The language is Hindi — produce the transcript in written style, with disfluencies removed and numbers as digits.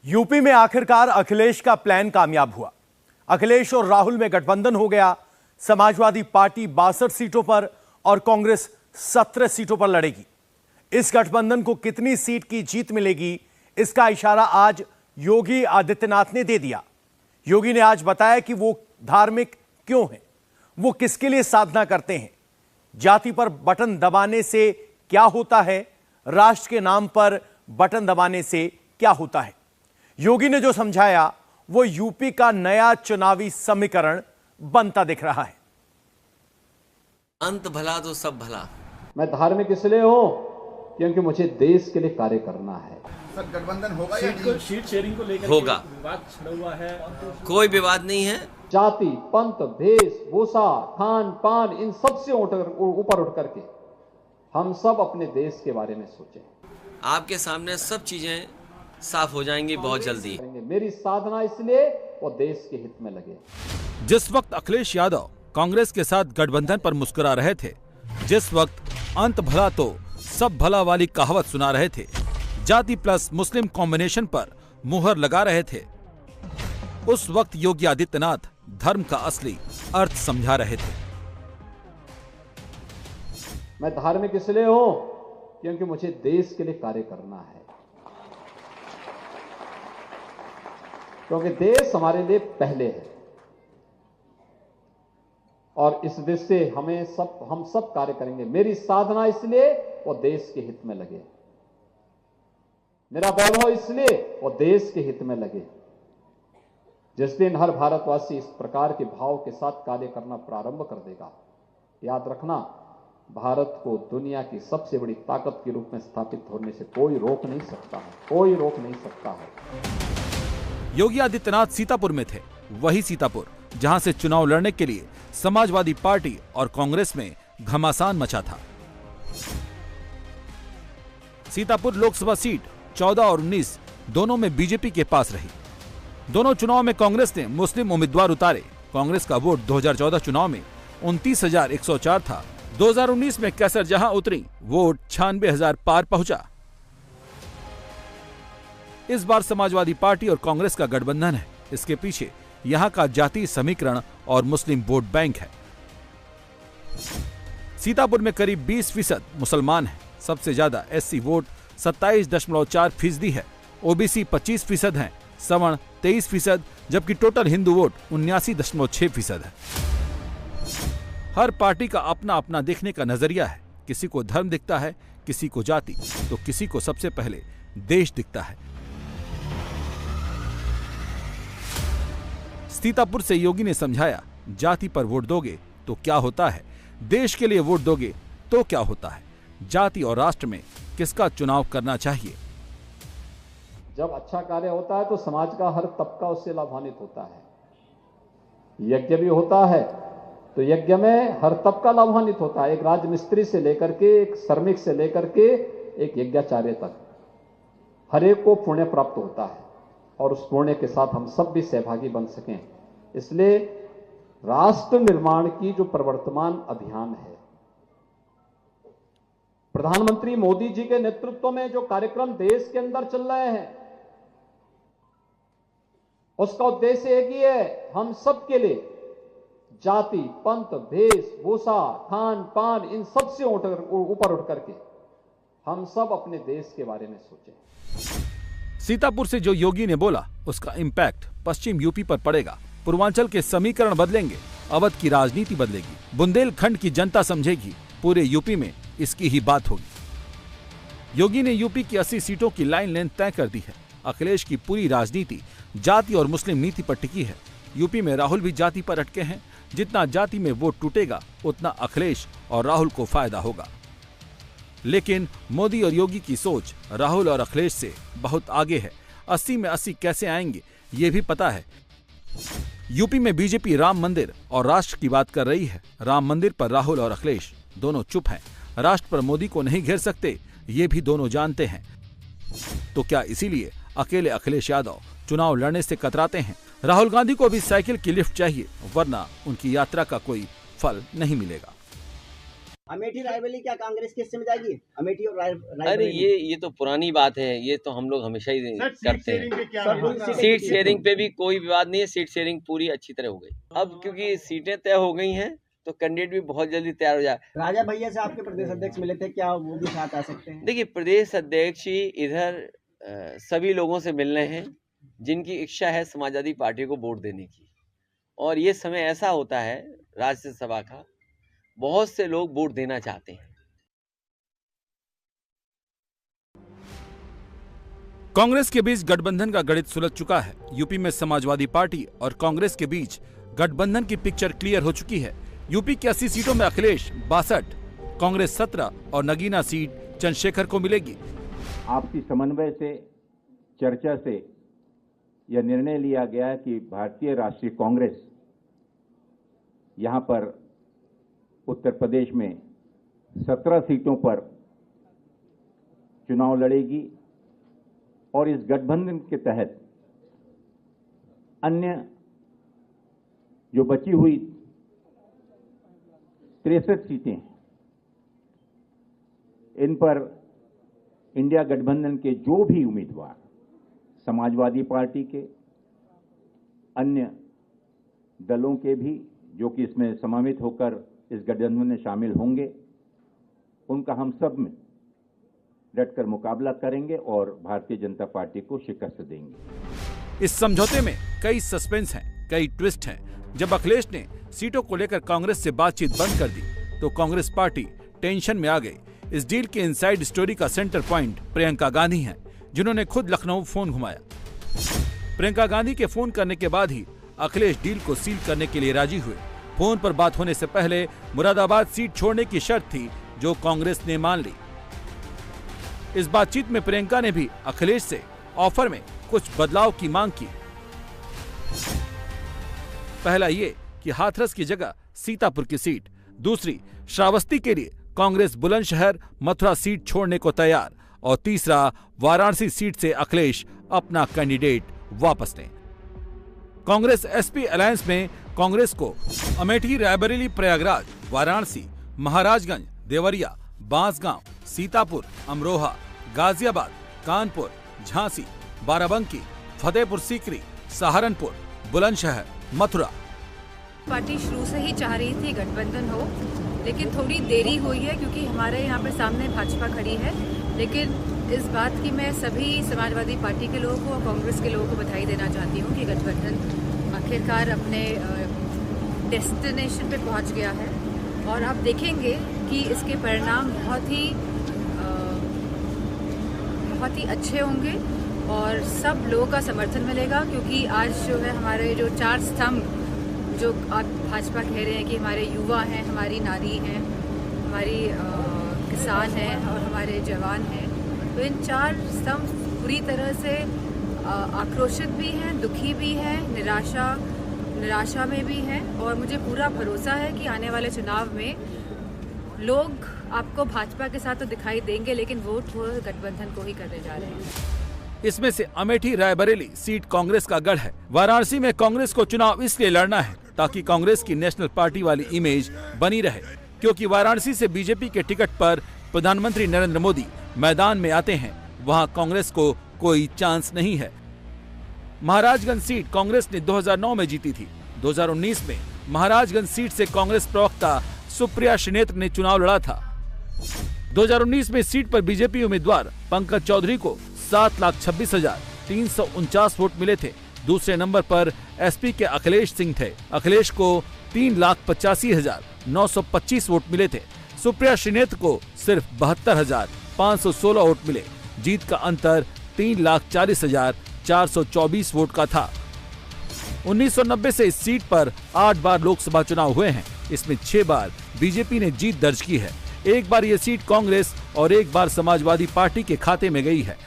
यूपी में आखिरकार अखिलेश का प्लान कामयाब हुआ। अखिलेश और राहुल में गठबंधन हो गया। समाजवादी पार्टी 62 सीटों पर और कांग्रेस 17 सीटों पर लड़ेगी। इस गठबंधन को कितनी सीट की जीत मिलेगी, इसका इशारा आज योगी आदित्यनाथ ने दे दिया। योगी ने आज बताया कि वो धार्मिक क्यों हैं, वो किसके लिए साधना करते हैं, जाति पर बटन दबाने से क्या होता है, राष्ट्र के नाम पर बटन दबाने से क्या होता है। योगी ने जो समझाया वो यूपी का नया चुनावी समीकरण बनता दिख रहा है। अंत भला तो सब भला। मैं धार्मिक इसलिए हूं क्योंकि मुझे देश के लिए कार्य करना है। सर, गठबंधन होगा या नहीं? सीट शेयरिंग को लेकर होगा। विवाद छिड़ा हुआ है। कोई विवाद नहीं है। जाति, पंथ, भेष, भूषा, खान पान, इन सब से ऊपर उठ करके हम सब अपने देश के बारे में सोचें। आपके सामने सब चीजें साफ हो जाएंगी बहुत जल्दी। मेरी साधना इसलिए वो देश के हित में लगे। जिस वक्त अखिलेश यादव कांग्रेस के साथ गठबंधन पर मुस्कुरा रहे थे, जिस वक्त अंत भला तो सब भला वाली कहावत सुना रहे थे, जाति प्लस मुस्लिम कॉम्बिनेशन पर मुहर लगा रहे थे, उस वक्त योगी आदित्यनाथ धर्म का असली अर्थ समझा रहे थे। मैं धार्मिक इसलिए हूं क्योंकि मुझे देश के लिए कार्य करना है, क्योंकि देश हमारे लिए पहले है और इस देश से हम सब कार्य करेंगे। मेरी साधना इसलिए वो देश के हित में लगे, मेरा वैभव इसलिए वो देश के हित में लगे। जिस दिन हर भारतवासी इस प्रकार के भाव के साथ कार्य करना प्रारंभ कर देगा, याद रखना, भारत को दुनिया की सबसे बड़ी ताकत के रूप में स्थापित होने से कोई रोक नहीं सकता है, कोई रोक नहीं सकता है। योगी आदित्यनाथ सीतापुर में थे, वही सीतापुर जहां से चुनाव लड़ने के लिए समाजवादी पार्टी और कांग्रेस में घमासान मचा था। सीतापुर लोकसभा सीट 14 और 19 दोनों में बीजेपी के पास रही। दोनों चुनाव में कांग्रेस ने मुस्लिम उम्मीदवार उतारे। कांग्रेस का वोट 2014 चुनाव में 29,104 था। 2019 में कैसर जहां उतरी, वोट 96,000 पार पहुंचा। इस बार समाजवादी पार्टी और कांग्रेस का गठबंधन है। इसके पीछे यहां का जातीय समीकरण और मुस्लिम वोट बैंक है। सीतापुर में करीब 20% मुसलमान हैं। सबसे ज्यादा एससी वोट 27.4% है, ओबीसी 25% है, सवर्ण 23%, जबकि टोटल हिंदू वोट 79.6% है। हर पार्टी का अपना अपना देखने का नजरिया है। किसी को धर्म दिखता है, किसी को जाति, तो किसी को सबसे पहले देश दिखता है। सीतापुर से योगी ने समझाया, जाति पर वोट दोगे तो क्या होता है, देश के लिए वोट दोगे तो क्या होता है, जाति और राष्ट्र में किसका चुनाव करना चाहिए। जब अच्छा कार्य होता है तो समाज का हर तबका उससे लाभान्वित होता है। यज्ञ भी होता है तो यज्ञ में हर तबका लाभान्वित होता है। एक राजमिस्त्री से लेकर के, एक श्रमिक से लेकर के एक यज्ञाचार्य तक, हर एक को पुण्य प्राप्त होता है और उस पुण्य के साथ हम सब भी सहभागी बन सकें। इसलिए राष्ट्र निर्माण की जो प्रवर्तमान अभियान है, प्रधानमंत्री मोदी जी के नेतृत्व में जो कार्यक्रम देश के अंदर चल रहे हैं, उसका उद्देश्य एक ही है, हम सब के लिए जाति, पंथ, भेष, भूषा, खान पान, इन सब से ऊपर उठ करके हम सब अपने देश के बारे में सोचें। सीतापुर से जो योगी ने बोला, उसका इम्पैक्ट पश्चिम यूपी पर पड़ेगा। पूर्वांचल के समीकरण बदलेंगे, अवध की राजनीति बदलेगी, बुंदेलखंड की जनता समझेगी, पूरे यूपी में इसकी ही बात होगी। योगी ने यूपी की 80 सीटों की लाइन लेंथ तय कर दी है। अखिलेश की पूरी राजनीति जाति और मुस्लिम नीति पर टिकी है। यूपी में राहुल भी जाति पर अटके हैं। जितना जाति में वोट टूटेगा, उतना अखिलेश और राहुल को फायदा होगा। लेकिन मोदी और योगी की सोच राहुल और अखिलेश से बहुत आगे है। 80 में 80 कैसे आएंगे, ये भी पता है। यूपी में बीजेपी राम मंदिर और राष्ट्र की बात कर रही है। राम मंदिर पर राहुल और अखिलेश दोनों चुप हैं। राष्ट्र पर मोदी को नहीं घेर सकते, ये भी दोनों जानते हैं। तो क्या इसीलिए अकेले अखिलेश यादव चुनाव लड़ने से कतराते हैं? राहुल गांधी को भी साइकिल की लिफ्ट चाहिए, वरना उनकी यात्रा का कोई फल नहीं मिलेगा। अमेठी रायबरेली क्या कांग्रेस के हिस्से में जाएगी? अमेठी और अरे रायबरेली ये तो पुरानी बात है, ये तो हम लोग हमेशा ही करते हैं। सीट शेयरिंग पे भी कोई विवाद नहीं है, सीट शेयरिंग पूरी अच्छी तरह हो गई। अब क्योंकि सीटें तय हो गई हैं तो कैंडिडेट भी बहुत जल्दी तैयार हो जाए। राजा भैया से आपके प्रदेश अध्यक्ष मिले थे, क्या वो भी साथ आ सकते हैं? देखिए, प्रदेश अध्यक्ष ही इधर सभी लोगों से मिल रहे हैं जिनकी इच्छा है समाजवादी पार्टी को वोट देने की, और ये समय ऐसा होता है राज्यसभा का, बहुत से लोग वोट देना चाहते हैं। कांग्रेस के बीच गठबंधन का गणित सुलझ चुका है। यूपी में समाजवादी पार्टी और कांग्रेस के बीच गठबंधन की पिक्चर क्लियर हो चुकी है। यूपी की 80 सीटों में अखिलेश 62, कांग्रेस 17 और नगीना सीट चंद्रशेखर को मिलेगी। आपसी समन्वय से, चर्चा से यह निर्णय लिया गया है कि भारतीय राष्ट्रीय कांग्रेस यहां पर उत्तर प्रदेश में 17 सीटों पर चुनाव लड़ेगी और इस गठबंधन के तहत अन्य जो बची हुई 63 सीटें, इन पर इंडिया गठबंधन के जो भी उम्मीदवार समाजवादी पार्टी के, अन्य दलों के भी जो कि इसमें समावित होकर इस गठबंधन में शामिल होंगे, उनका हम सब में डटकर मुकाबला करेंगे और भारतीय जनता पार्टी को शिकस्त देंगे। इस समझौते में कई सस्पेंस हैं, कई ट्विस्ट हैं। जब अखिलेश ने सीटों को लेकर कांग्रेस से बातचीत बंद कर दी तो कांग्रेस पार्टी टेंशन में आ गई। इस डील के इनसाइड स्टोरी का सेंटर पॉइंट प्रियंका गांधी हैं, जिन्होंने खुद लखनऊ फोन घुमाया। प्रियंका गांधी के फोन करने के बाद ही अखिलेश डील को सील करने के लिए राजी हुए। फोन पर बात होने से पहले मुरादाबाद सीट छोड़ने की शर्त थी, जो कांग्रेस ने मान ली। इस बातचीत में प्रियंका ने भी अखिलेश से ऑफर में कुछ बदलाव की मांग की। पहला ये कि हाथरस की जगह सीतापुर की सीट, दूसरी श्रावस्ती के लिए कांग्रेस बुलंदशहर मथुरा सीट छोड़ने को तैयार, और तीसरा वाराणसी सीट से अखिलेश अपना कैंडिडेट वापस लें। कांग्रेस एसपी अलायंस में कांग्रेस को अमेठी, रायबरेली, प्रयागराज, वाराणसी, महाराजगंज, देवरिया, बांसगांव, सीतापुर, अमरोहा, गाजियाबाद, कानपुर, झांसी, बाराबंकी, फतेहपुर सीकरी, सहारनपुर, बुलंदशहर, मथुरा। पार्टी शुरू से ही चाह रही थी गठबंधन हो, लेकिन थोड़ी देरी हुई है क्योंकि हमारे यहाँ पे सामने भाजपा खड़ी है। लेकिन इस बात की मैं सभी समाजवादी पार्टी के लोगों को और कांग्रेस के लोगों को बधाई देना चाहती हूँ कि गठबंधन आखिरकार अपने डेस्टिनेशन पे पहुँच गया है, और आप देखेंगे कि इसके परिणाम बहुत ही अच्छे होंगे और सब लोगों का समर्थन मिलेगा। क्योंकि आज जो है हमारे जो 4 स्तंभ जो आप भाजपा कह रहे हैं कि हमारे युवा हैं, हमारी नारी हैं, हमारी किसान हैं और हमारे जवान हैं, तो इन 4 स्तंभ पूरी तरह से आक्रोशित भी हैं, दुखी भी हैं, निराशा में भी हैं। और मुझे पूरा भरोसा है कि आने वाले चुनाव में लोग आपको भाजपा के साथ तो दिखाई देंगे, लेकिन वोट वो गठबंधन को ही करने जा रहे हैं। इसमें से अमेठी, रायबरेली सीट कांग्रेस का गढ़ है। वाराणसी में कांग्रेस को चुनाव इसलिए लड़ना है ताकि कांग्रेस की नेशनल पार्टी वाली इमेज बनी रहे, क्योंकि वाराणसी से बीजेपी के टिकट पर प्रधानमंत्री नरेंद्र मोदी मैदान में आते हैं, वहां कांग्रेस को कोई चांस नहीं है। महाराजगंज सीट कांग्रेस ने 2009 में जीती थी। 2019 में महाराजगंज सीट से कांग्रेस प्रवक्ता सुप्रिया श्रीनेत्र ने चुनाव लड़ा था। 2019 में सीट पर बीजेपी उम्मीदवार पंकज चौधरी को 7,26,349 वोट मिले थे। दूसरे नंबर पर एसपी के अखिलेश सिंह थे। अखिलेश को 3,85,925 वोट मिले थे। सुप्रिया श्रीनेत्र को सिर्फ 72,516 वोट मिले। जीत का अंतर 3,40,424 वोट का था। 1990 से इस सीट पर 8 बार लोकसभा चुनाव हुए हैं। इसमें 6 बार बीजेपी ने जीत दर्ज की है। एक बार ये सीट कांग्रेस और एक बार समाजवादी पार्टी के खाते में गई है।